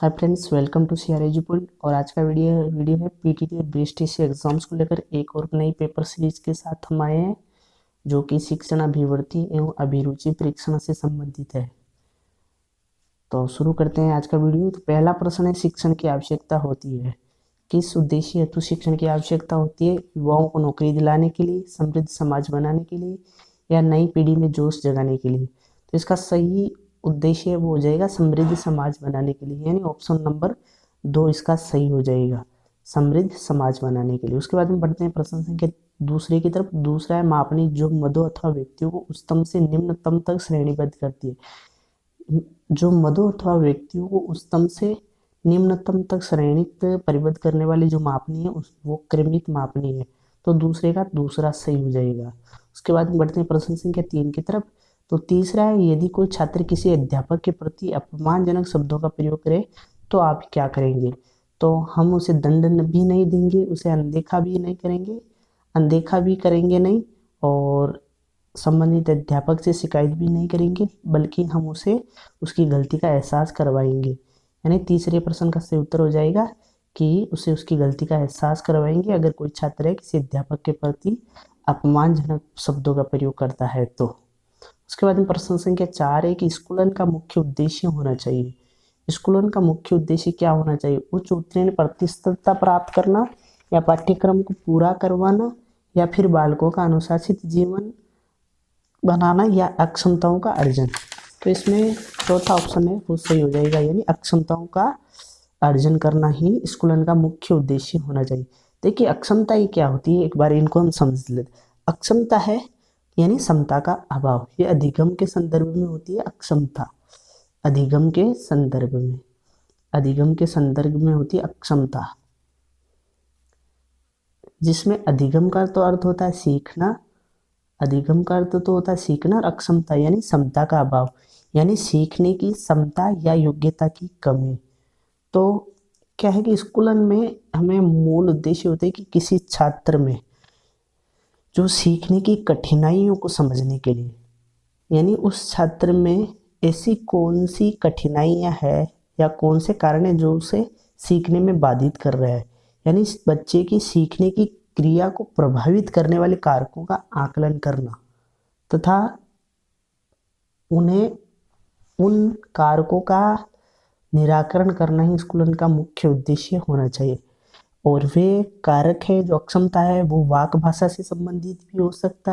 Hi friends, welcome to CR Edupoint. और आज का वीडियो है पीटीटी बीएसटीसी एग्जाम्स को लेकर एक और नई पेपर सीरीज के साथ हम आए हैं, जो कि शिक्षण अभिवृत्ति एवं अभिरुचि परीक्षण से संबंधित है। तो शुरू करते हैं आज का वीडियो। तो पहला प्रश्न है, शिक्षण की आवश्यकता होती है। किस उद्देश्य हेतु शिक्षण की आवश्यकता होती है? युवाओं को नौकरी दिलाने के लिए, समृद्ध समाज बनाने के लिए, या नई पीढ़ी में जोश जगाने के लिए? तो इसका सही उद्देश्य वो हो जाएगा समृद्ध समाज बनाने के लिए, यानी ऑप्शन नंबर 2 इसका सही हो जाएगा, समृद्ध समाज बनाने के लिए। उसके बाद में बढ़ते हैं प्रश्न संख्या दूसरे की तरफ। दूसरा है, मापनी जो मदों अथवा व्यक्तियों को उच्चतम से निम्नतम तक श्रेणीबद्ध करती है। जो मदों अथवा व्यक्तियों को उच्चतम से निम्नतम तक श्रेणी परिबद्ध करने वाली जो मापनी है वो क्रमित मापनी है। तो दूसरे का दूसरा सही हो जाएगा। उसके बाद में बढ़ते हैं प्रश्न संख्या 3 की तरफ। तो तीसरा है, यदि कोई छात्र किसी अध्यापक के प्रति अपमानजनक शब्दों का प्रयोग करे तो आप क्या करेंगे? तो हम उसे दंड भी नहीं देंगे, उसे अनदेखा भी नहीं करेंगे, अनदेखा भी करेंगे नहीं, और संबंधित अध्यापक से शिकायत भी नहीं करेंगे, बल्कि हम उसे उसकी गलती का एहसास करवाएंगे। यानी तीसरे प्रश्न का सही उत्तर हो जाएगा कि उसे उसकी गलती का एहसास करवाएंगे अगर कोई छात्र है किसी अध्यापक के प्रति अपमानजनक शब्दों का प्रयोग करता है तो। उसके बाद में प्रश्न संख्या 4 है कि स्कूलन का मुख्य उद्देश्य होना चाहिए। स्कूलन का मुख्य उद्देश्य क्या होना चाहिए? उच्च उत्तीर्ण प्रतिशतता प्राप्त करना, या पाठ्यक्रम को पूरा करवाना, या फिर बालकों का अनुशासित जीवन बनाना, या अक्षमताओं का अर्जन? तो इसमें चौथा ऑप्शन है वो सही हो जाएगा, यानी अक्षमताओं का अर्जन करना ही स्कूलन का मुख्य उद्देश्य होना चाहिए। देखिए, अक्षमता ही क्या होती है, एक बार इनको हम समझ लेते। अक्षमता है यानी समता का अभाव। ये अधिगम के संदर्भ में होती है अक्षमता। अधिगम के संदर्भ में होती है अक्षमता, जिसमें अधिगम का तो अर्थ होता है सीखना, अधिगम का अर्थ तो होता है सीखना, और अक्षमता यानी समता का अभाव, यानी सीखने की क्षमता या योग्यता की कमी। तो क्या है कि स्कूलन में हमें मूल उद्देश्य होता है कि किसी छात्र में जो सीखने की कठिनाइयों को समझने के लिए, यानी उस छात्र में ऐसी कौन सी कठिनाइयां हैं या कौन से कारण हैं जो उसे सीखने में बाधित कर रहा है, यानी इस बच्चे की सीखने की क्रिया को प्रभावित करने वाले कारकों का आकलन करना तथा उन्हें उन कारकों का निराकरण करना ही स्कूलन का मुख्य उद्देश्य होना चाहिए। और वे कारक है जो अक्षमता है वो वाक भाषा से संबंधित भी हो सकता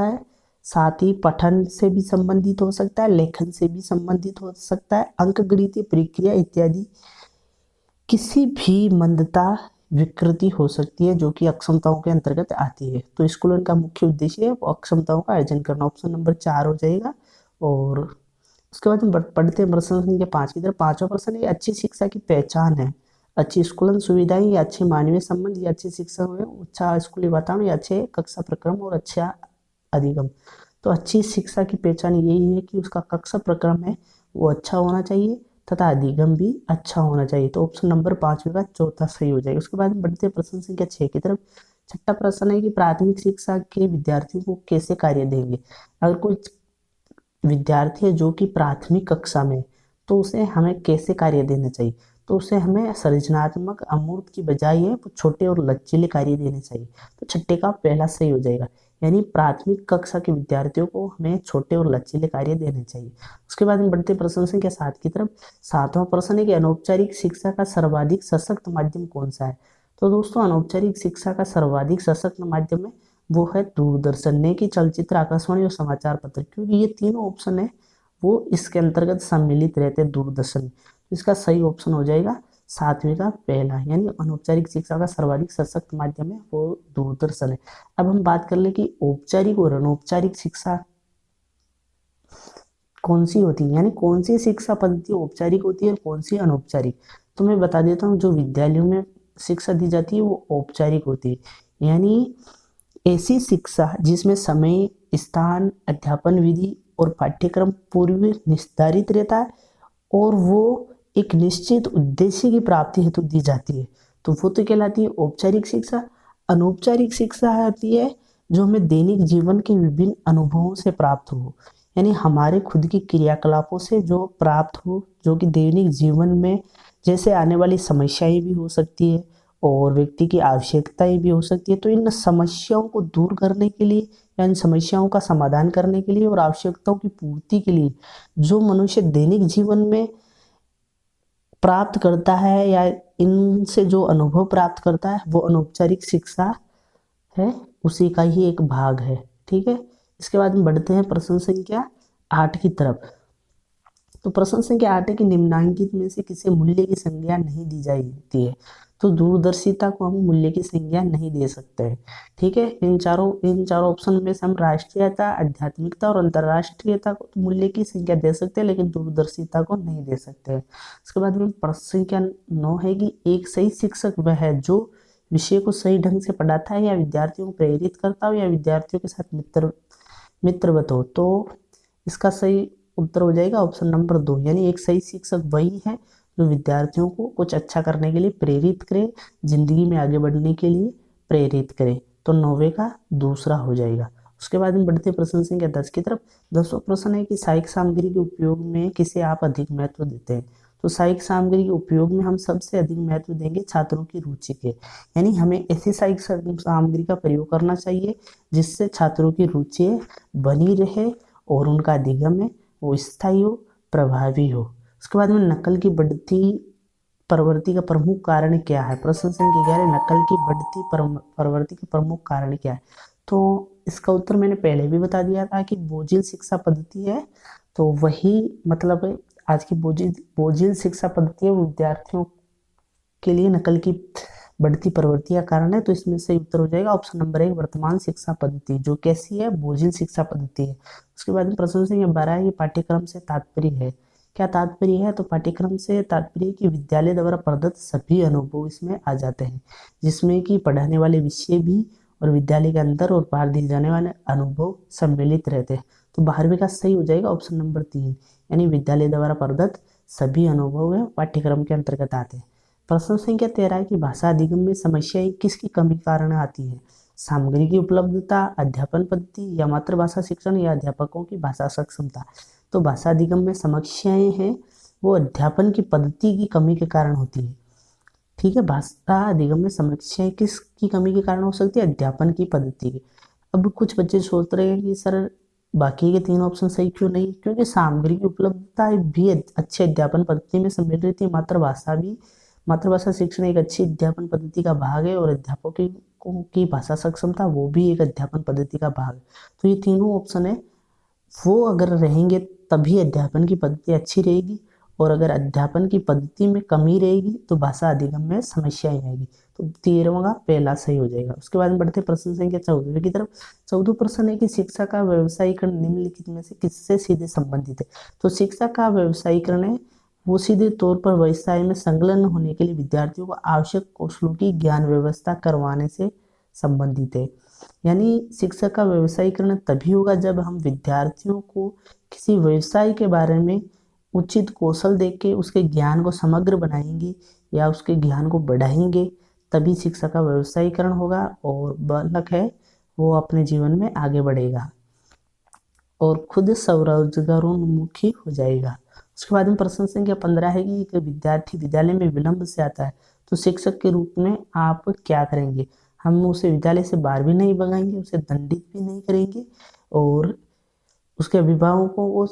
है, साथ ही पठन से भी संबंधित हो सकता है, लेखन से भी संबंधित हो सकता है, अंकगणितीय प्रक्रिया इत्यादि किसी भी मंदता विकृति हो सकती है जो कि अक्षमताओं के अंतर्गत आती है। तो स्कूलन का मुख्य उद्देश्य है वो अक्षमताओं का अर्जन करना। ऑप्शन नंबर 4 हो जाएगा। और उसके बाद हम पढ़ते हैं प्रश्न संख्या 5 की तरफ। पांचवा प्रश्न है, अच्छी शिक्षा की पहचान है। अच्छी स्कूलन सुविधाएं, या अच्छे मानवीय संबंध, या अच्छी शिक्षा में अच्छा स्कूली वातावरण, या अच्छे कक्षा प्रक्रम और अच्छा अधिगम। तो अच्छी शिक्षा की पहचान यही है कि उसका कक्षा प्रक्रम है वो अच्छा होना चाहिए तथा अधिगम भी अच्छा होना चाहिए। तो ऑप्शन नंबर 5 का चौथा सही हो जाएगा। उसके बाद बढ़ते हैं प्रश्न संख्या 6 की तरफ। छठा प्रश्न है कि प्राथमिक शिक्षा के विद्यार्थियों को कैसे कार्य देंगे। अगर कोई विद्यार्थी है जो कि प्राथमिक कक्षा में, तो उसे हमें कैसे कार्य देना चाहिए? तो उसे हमें सृजनात्मक अमूर्त की बजाय है वो छोटे और लचीले कार्य देने चाहिए। तो छठे का पहला सही हो जाएगा, यानी प्राथमिक कक्षा के विद्यार्थियों को हमें छोटे और लचीले कार्य देने चाहिए। उसके बाद में बढ़ते प्रश्न संख्या 7 की तरफ। सातवां प्रश्न है कि अनौपचारिक शिक्षा का सर्वाधिक सशक्त माध्यम कौन सा है। तो दोस्तों, अनौपचारिक शिक्षा का सर्वाधिक सशक्त माध्यम है वो है दूरदर्शन, ने की चलचित्र, आकाशवाणी और समाचार पत्र, क्योंकि ये तीनों ऑप्शन है वो इसके अंतर्गत सम्मिलित रहते हैं दूरदर्शन। इसका सही ऑप्शन हो जाएगा 7वें का पहला, यानी अनौपचारिक शिक्षा का सर्वाधिक सशक्त माध्यम है वो दूरदर्शन है। अब हम बात कर ले कि औपचारिक और अनौपचारिक शिक्षा कौन सी होती है, यानी कौन सी शिक्षा पद्धति औपचारिक होती है और कौन सी अनौपचारिक। तो मैं बता देता हूँ, जो विद्यालयों में शिक्षा दी जाती है वो औपचारिक होती है, यानी ऐसी शिक्षा जिसमें समय, स्थान, अध्यापन विधि और पाठ्यक्रम पूर्व निर्धारित रहता है और वो एक निश्चित उद्देश्य की प्राप्ति हेतु दी जाती है, तो वो तो कहलाती है औपचारिक शिक्षा। अनौपचारिक शिक्षा आती है जो हमें दैनिक जीवन के विभिन्न अनुभवों से प्राप्त हो, यानी हमारे खुद की क्रियाकलापों से जो प्राप्त हो, जो कि दैनिक जीवन में जैसे आने वाली समस्याएं भी हो सकती है और व्यक्ति की आवश्यकताएं भी हो सकती है। तो इन समस्याओं को दूर करने के लिए या इन समस्याओं का समाधान करने के लिए और आवश्यकताओं की पूर्ति के लिए जो मनुष्य दैनिक जीवन में प्राप्त करता है या इनसे जो अनुभव प्राप्त करता है वो अनौपचारिक शिक्षा है, उसी का ही एक भाग है। ठीक है, इसके बाद में बढ़ते हैं प्रश्न संख्या 8 की तरफ। तो प्रश्न संख्या 8 है कि निम्नांकित में से किसी मूल्य की संज्ञा नहीं दी जाती है। तो दूरदर्शिता को हम मूल्य की संज्ञा नहीं दे सकते हैं। ठीक है, इन चारों ऑप्शन में से हम राष्ट्रीयता, आध्यात्मिकता और अंतर्राष्ट्रीयता को तो मूल्य की संज्ञा दे सकते हैं, लेकिन दूरदर्शिता को नहीं दे सकते हैं। उसके बाद में प्रश्न संख्या 9 है कि एक सही शिक्षक वह है जो विषय को सही ढंग से पढ़ाता है या विद्यार्थियों को प्रेरित करता हो या विद्यार्थियों के साथ मित्रवत हो। तो इसका सही उत्तर हो जाएगा ऑप्शन नंबर 2, यानी एक सही शिक्षक वही है जो विद्यार्थियों को कुछ अच्छा करने के लिए प्रेरित करे, जिंदगी में आगे बढ़ने के लिए प्रेरित करे। तो 9वें का दूसरा हो जाएगा। उसके बाद में बढ़ते प्रश्न संख्या 10 की तरफ। 10वां प्रश्न है कि सहायक सामग्री के उपयोग में किसे आप अधिक महत्व देते हैं। तो सहायक सामग्री के उपयोग में हम सबसे अधिक महत्व देंगे छात्रों की रुचि के, यानी हमें ऐसी सहायक सामग्री का प्रयोग करना चाहिए जिससे छात्रों की रुचि बनी रहे और उनका अधिगम वो स्थायी हो, प्रभावी हो। उसके बाद में नकल की बढ़ती प्रवृत्ति का प्रमुख कारण क्या है। प्रश्न संख्या 11, नकल की बढ़ती प्रवृत्ति का प्रमुख कारण क्या है। तो इसका उत्तर मैंने पहले भी बता दिया था कि बोझिल शिक्षा पद्धति है। तो वही मतलब आज की बोझिल शिक्षा पद्धति है, वो विद्यार्थियों के लिए नकल की बढ़ती प्रवृत्ति का कारण है। तो इसमें सही उत्तर हो जाएगा ऑप्शन नंबर 1, वर्तमान शिक्षा पद्धति, जो कैसी है, बोझिल शिक्षा पद्धति है। उसके बाद में प्रश्न संख्या 12 है कि पाठ्यक्रम से तात्पर्य है। क्या तात्पर्य है। तो पाठ्यक्रम से तात्पर्य कि विद्यालय द्वारा प्रदत्त सभी अनुभव इसमें आ जाते हैं, जिसमें कि पढ़ाने वाले विषय भी और विद्यालय के अंदर और बाहर दिए जाने वाले अनुभव सम्मिलित रहते हैं। तो 12वीं का सही हो जाएगा ऑप्शन नंबर 3, यानी विद्यालय द्वारा प्रदत्त सभी अनुभव है पाठ्यक्रम के अंतर्गत आते हैं। प्रश्न संख्या 13 की भाषा अधिगम में समस्याएं किसकी कमी कारण आती है। सामग्री की उपलब्धता, अध्यापन पद्धति या मातृभाषा शिक्षण या अध्यापकों की भाषा सक्षमता। तो भाषा अधिगम में समस्याएं हैं वो अध्यापन की पद्धति की कमी के कारण होती है। ठीक है, भाषा अधिगम में समस्याएं किसकी कमी के कारण हो सकती है, अध्यापन की पद्धति की। अब कुछ बच्चे सोच रहे हैं कि सर बाकी के 3 ऑप्शन सही क्यों नहीं, क्योंकि सामग्री की उपलब्धता भी अच्छे अध्यापन पद्धति में सम्मिलित रहती है, मातृभाषा शिक्षण एक अच्छी अध्यापन पद्धति का भाग है और अध्यापकों की भाषा सक्षमता वो भी एक अध्यापन पद्धति का भाग है। तो ये तीनों ऑप्शन है वो अगर रहेंगे तभी अध्यापन की पद्धति अच्छी रहेगी, और अगर अध्यापन की पद्धति में कमी रहेगी तो भाषा अधिगम में समस्याएं आएगी। तो 13वां का पहला सही हो जाएगा। उसके बाद में बढ़ते प्रश्न संख्या 14 की तरफ। 14वां प्रश्न है कि शिक्षा का व्यवसायीकरण निम्नलिखित में से किससे सीधे संबंधित है। तो शिक्षा का व्यवसायीकरण है वो सीधे तौर पर व्यवसाय में संलग्न होने के लिए विद्यार्थियों को आवश्यक कौशलों की ज्ञान व्यवस्था करवाने से संबंधित है। यानी शिक्षा का व्यवसायीकरण तभी होगा जब हम विद्यार्थियों को किसी व्यवसाय के बारे में उचित कौशल देके उसके ज्ञान को समग्र बनाएंगे या उसके ज्ञान को बढ़ाएंगे, तभी शिक्षा का व्यवसायीकरण होगा और बालक है वो अपने जीवन में आगे बढ़ेगा और खुद स्वरोजगारोन्मुखी हो जाएगा। उसके बाद में प्रश्न संख्या 15 है कि एक विद्यार्थी विद्यालय में विलंब से आता है तो शिक्षक के रूप में आप क्या करेंगे। हम उसे विद्यालय से बाहर भी नहीं भगाएंगे, उसे दंडित भी नहीं करेंगे और उसके अभिभावकों को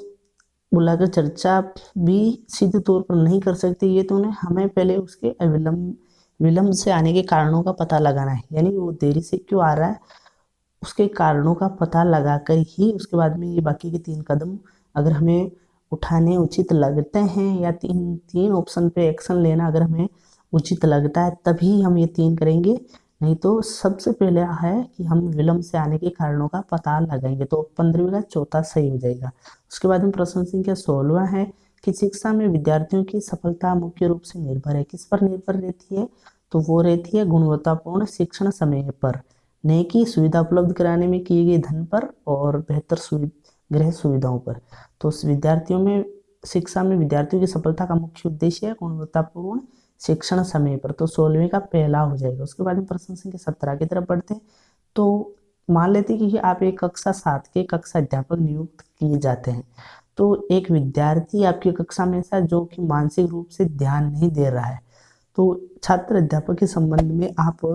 बुलाकर चर्चा भी सीधे तौर पर नहीं कर सकते। ये तो उन्हें हमें पहले उसके विलंब से आने के कारणों का पता लगाना है, यानी वो देरी से क्यों आ रहा है उसके कारणों का पता लगाकर ही उसके बाद में ये बाकी के 3 कदम अगर हमें उठाने उचित लगते हैं या तीन ऑप्शन पे एक्शन लेना अगर हमें उचित लगता है तभी हम ये 3 करेंगे, नहीं तो सबसे पहले है कि हम विलंब से आने के कारणों का पता लगाएंगे। तो 15वीं का चौथा सही हो जाएगा। उसके बाद में प्रश्न संख्या 16 है कि शिक्षा में विद्यार्थियों की सफलता मुख्य रूप से निर्भर है, किस पर निर्भर रहती है। तो वो रहती है गुणवत्तापूर्ण शिक्षण समय पर, न कि सुविधा उपलब्ध कराने में किए गए धन पर और बेहतर गृह सुविधाओं पर। तो शिक्षा में विद्यार्थियों की सफलता का मुख्य उद्देश्य है गुणवत्तापूर्ण शिक्षण समय पर। तो 16वीं का पहला हो जाएगा। उसके बाद में प्रश्न संख्या 17 की तरफ बढ़ते हैं। तो मान लेते हैं कि आप एक कक्षा 7 के कक्षा अध्यापक नियुक्त किए जाते हैं। तो एक विद्यार्थी आपकी कक्षा में ऐसा जो कि मानसिक रूप से ध्यान नहीं दे रहा है, तो छात्र अध्यापक के संबंध में आप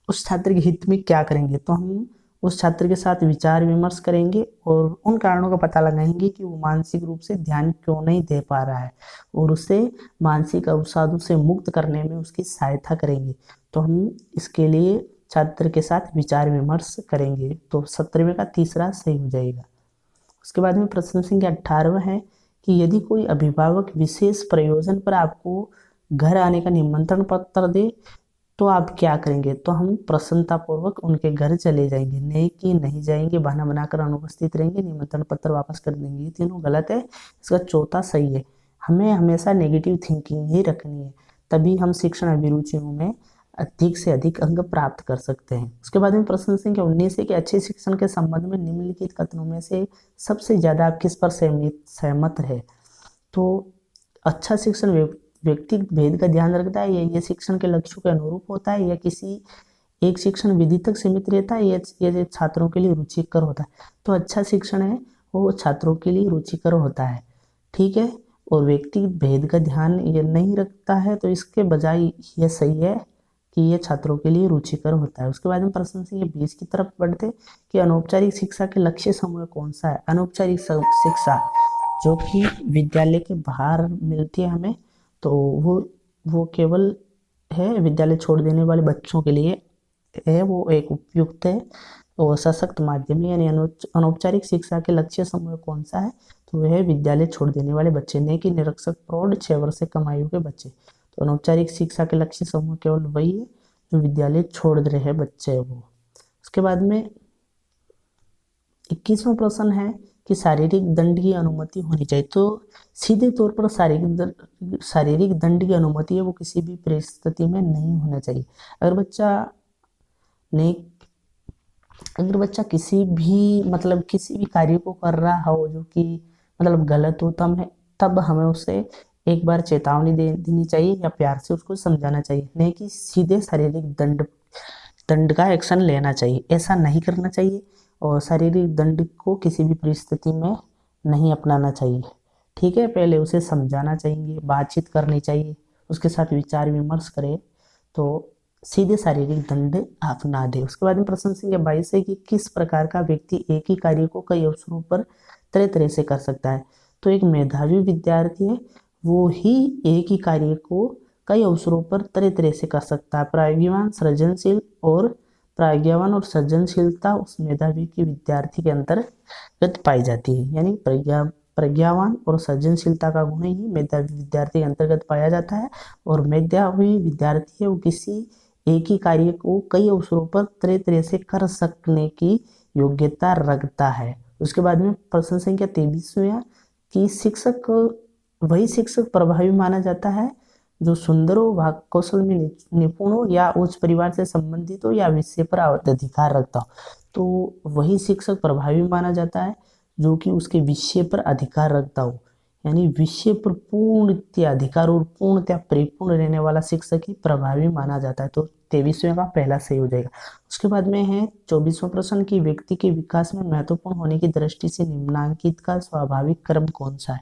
उस छात्र के हित में क्या करेंगे? तो हम उस छात्र के साथ विचार विमर्श करेंगे और उन कारणों का पता लगाएंगे कि वो मानसिक रूप से ध्यान क्यों नहीं दे पा रहा है और उसे मानसिक अवसादों से मुक्त करने में उसकी सहायता करेंगे। तो हम इसके लिए छात्र के साथ विचार विमर्श करेंगे। तो 17वें का तीसरा सही हो जाएगा। उसके बाद में प्रश्न संख्या 18 है कि यदि कोई अभिभावक विशेष प्रयोजन पर आपको घर आने का निमंत्रण पत्र दे तो आप क्या करेंगे? तो हम प्रसन्नतापूर्वक उनके घर चले जाएंगे, नहीं कि नहीं जाएंगे, बहाना बनाकर अनुपस्थित रहेंगे, निमंत्रण पत्र वापस कर देंगे। ये तीनों गलत है, इसका चौथा सही है। हमें हमेशा नेगेटिव थिंकिंग ही रखनी है, तभी हम शिक्षण अभिरुचियों में अधिक से अधिक अंक प्राप्त कर सकते हैं। उसके बाद में प्रश्न संख्या 19 है कि अच्छे शिक्षण के संबंध में निम्नलिखित कथनों में से सबसे ज्यादा आप किस पर सहमत है? तो अच्छा शिक्षण व्यक्तिगत भेद का ध्यान रखता है, या ये शिक्षण के लक्ष्यों के अनुरूप होता है, या किसी एक शिक्षण विधि तक सीमित रहता है, ये छात्रों के लिए रुचिकर होता है? तो अच्छा शिक्षण है वो छात्रों के लिए रुचिकर होता है, ठीक है। और व्यक्तिगत भेद का ध्यान ये नहीं रखता है, तो इसके बजाय ये सही है कि ये छात्रों के लिए रुचिकर होता है। उसके बाद में प्रश्न संख्या 20 की तरफ बढ़ते कि अनौपचारिक शिक्षा के लक्ष्य समूह कौन सा है? अनौपचारिक शिक्षा जो कि विद्यालय के बाहर मिलती है हमें, तो वो केवल है विद्यालय छोड़ देने वाले बच्चों के लिए है, वो एक उपयुक्त है और सशक्त माध्यम है। यानी अनौपचारिक शिक्षा के लक्ष्य समूह कौन सा है? तो वह है विद्यालय छोड़ देने वाले बच्चे, नहीं कि निरक्षर प्रौढ़ 6 वर्ष से कम आयु के बच्चे। तो अनौपचारिक शिक्षा के लक्ष्य समूह केवल वही है जो विद्यालय छोड़ रहे हैं बच्चे वो। उसके बाद में 21वां प्रश्न है कि शारीरिक दंड की अनुमति होनी चाहिए। तो सीधे तौर पर शारीरिक दंड की अनुमति है वो किसी भी परिस्थिति में नहीं होना चाहिए। अगर बच्चा किसी भी कार्य को कर रहा हो जो कि गलत हो, तब हमें उसे एक बार चेतावनी देनी चाहिए या प्यार से उसको समझाना चाहिए, नहीं कि सीधे शारीरिक दंड का एक्शन लेना चाहिए। ऐसा नहीं करना चाहिए और शारीरिक दंड को किसी भी परिस्थिति में नहीं अपनाना चाहिए, ठीक है। पहले उसे समझाना चाहिए, बातचीत करनी चाहिए, उसके साथ विचार विमर्श करें, तो सीधे शारीरिक दंड आप ना दें। उसके बाद में प्रश्न संख्या 22 है कि किस प्रकार का व्यक्ति एक ही कार्य को कई अवसरों पर तरह तरह से कर सकता है? तो एक मेधावी विद्यार्थी है वो ही एक ही कार्य को कई अवसरों पर तरह तरह से कर सकता है। प्राज्ञावान और सृजनशीलता उस मेधावी के विद्यार्थी के अंतर्गत पाई जाती है। यानी प्रज्ञावान और सृजनशीलता का गुण ही मेधावी विद्यार्थी के अंतर्गत पाया जाता है, और मेधावी विद्यार्थी है वो किसी एक ही कार्य को कई अवसरों पर तरह तरह से कर सकने की योग्यता रखता है। उसके बाद में प्रश्न संख्या 23 है कि वही शिक्षक प्रभावी माना जाता है जो सुंदर हो, वाक् कौशल में निपुण हो, या उच्च परिवार से संबंधित हो, या विषय पर अधिकार रखता हो। तो वही शिक्षक प्रभावी माना जाता है जो कि उसके विषय पर अधिकार रखता हो, यानी विषय पर पूर्णतः अधिकार और पूर्णतः परिपूर्ण रहने वाला शिक्षक ही प्रभावी माना जाता है। तो 23वें का पहला सही हो जाएगा। उसके बाद में है 24वां प्रश्न की व्यक्ति के विकास में महत्वपूर्ण होने की दृष्टि से निम्नांकित का स्वाभाविक क्रम कौन सा है?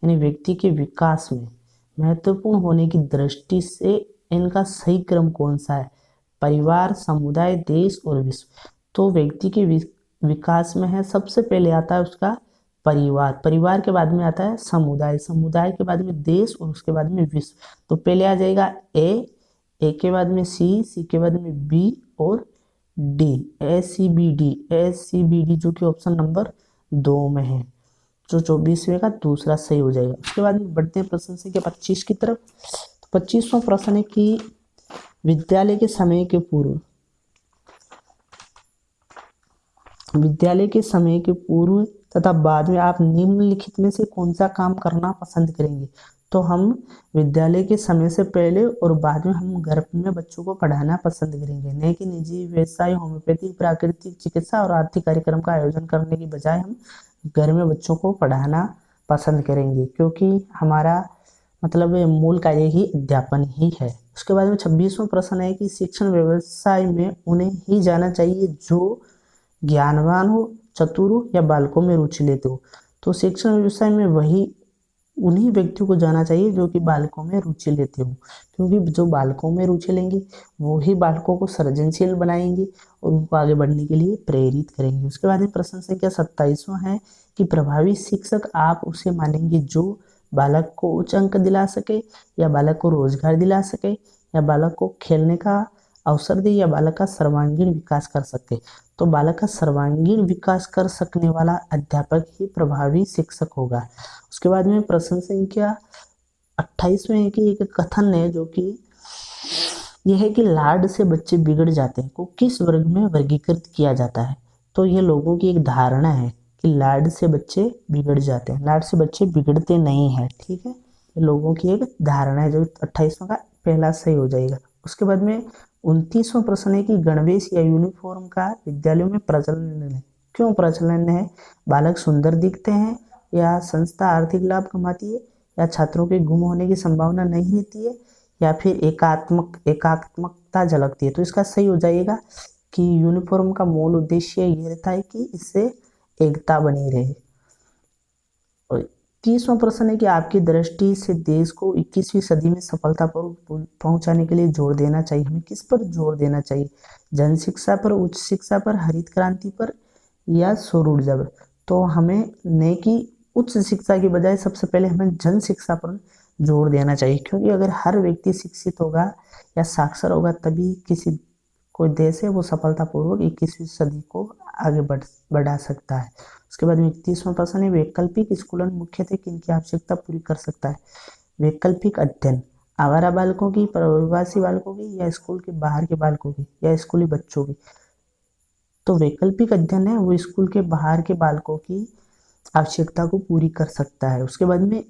यानी व्यक्ति के विकास में महत्वपूर्ण होने की दृष्टि से इनका सही क्रम कौन सा है? परिवार, समुदाय, देश और विश्व। तो व्यक्ति के विकास में है सबसे पहले आता है उसका परिवार के बाद में आता है समुदाय के बाद में देश, और उसके बाद में विश्व। तो पहले आ जाएगा ए के बाद में सी के बाद में बी और डी, ACBD जो कि ऑप्शन नंबर 2 में है, जो 24वें का दूसरा सही हो जाएगा। उसके बाद में बढ़ते हैं प्रश्न संख्या 25 की तरफ। तो 25वां प्रश्न है कि विद्यालय के समय के पूर्व तथा बाद में आप निम्नलिखित में से कौन सा काम करना पसंद करेंगे? तो हम विद्यालय के समय से पहले और बाद में हम घर में बच्चों को पढ़ाना पसंद करेंगे, नहीं कि निजी व्यवसाय, होम्योपैथिक, प्राकृतिक चिकित्सा और आर्थिक कार्यक्रम का आयोजन करने की बजाय हम घर में बच्चों को पढ़ाना पसंद करेंगे, क्योंकि हमारा मूल कार्य ही अध्यापन ही है। उसके बाद में 26वां प्रश्न है कि शिक्षण व्यवसाय में उन्हें ही जाना चाहिए जो ज्ञानवान हो, चतुर या बालकों में रुचि लेते हो। तो शिक्षण व्यवसाय में वही उन्हीं व्यक्तियों को जाना चाहिए जो कि बालकों में रुचि लेते हो, क्योंकि जो बालकों में रुचि लेंगे वो ही बालकों को सृजनशील बनाएंगे और उनको आगे बढ़ने के लिए प्रेरित करेंगे। उसके बाद में प्रश्न संख्या 27वां है कि प्रभावी शिक्षक आप उसे मानेंगे जो बालक को उच्च अंक दिला सके, या बालक को रोजगार दिला सके, या बालक को खेलने का अवसर दे, या बालक का सर्वांगीण विकास कर सके। तो बालक का सर्वांगीण विकास कर सकने वाला अध्यापक ही प्रभावी शिक्षक होगा। उसके बाद में प्रश्न संख्या 28 में कि एक कथन है जो कि यह है कि लाड से बच्चे बिगड़ जाते हैं को किस वर्ग में वर्गीकृत किया जाता है। तो ये लोगों की एक धारणा है कि लाड से बच्चे बिगड़ जाते हैं, लाड से बच्चे बिगड़ते नहीं हैं, ठीक है। ये लोगों की एक धारणा है, जो 28वां का पहला सही हो जाएगा। उसके बाद में 29वां प्रश्न है कि गणवेश या यूनिफॉर्म का विद्यालयों में प्रचलन है। क्यों प्रचलन है? बालक सुंदर दिखते हैं, या संस्था आर्थिक लाभ कमाती है, या छात्रों के गुम होने की संभावना नहीं रहती है, या फिर एकात्मकता झलकती है। तो इसका सही हो जाएगा कि यूनिफॉर्म का मूल उद्देश्य ये रहता है कि इससे एकता बनी रहे। और 30वां प्रश्न है कि आपकी दृष्टि से देश को 21वीं सदी में सफलतापूर्वक पहुंचाने के लिए जोर देना चाहिए। हमें किस पर जोर देना चाहिए? जन शिक्षा पर, उच्च शिक्षा पर, हरित क्रांति पर, या सौर ऊर्जा पर? तो हमें न कि उच्च शिक्षा की बजाय सबसे पहले हमें जन शिक्षा पर जोर देना चाहिए, क्योंकि अगर हर व्यक्ति शिक्षित होगा या साक्षर होगा तभी किसी कोई देश है वो सफलतापूर्वक 21वीं सदी को आगे बढ़ा सकता है। उसके बाद में 31वां प्रश्न है वैकल्पिक स्कूलन मुख्यतः किनकी आवश्यकता पूरी कर सकता है? वैकल्पिक अध्ययन आवारा बालकों की, प्रवासी बालकों की, या स्कूल के बाहर के बालकों की, या स्कूली बच्चों की? तो वैकल्पिक अध्ययन है वो स्कूल के बाहर के बालकों की आवश्यकता को पूरी कर सकता है। उसके बाद में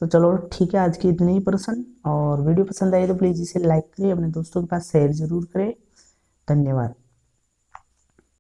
तो चलो ठीक है, आज की इतने ही प्रश्न। और वीडियो पसंद आए तो प्लीज़ इसे लाइक करें, अपने दोस्तों के पास शेयर जरूर करें। धन्यवाद।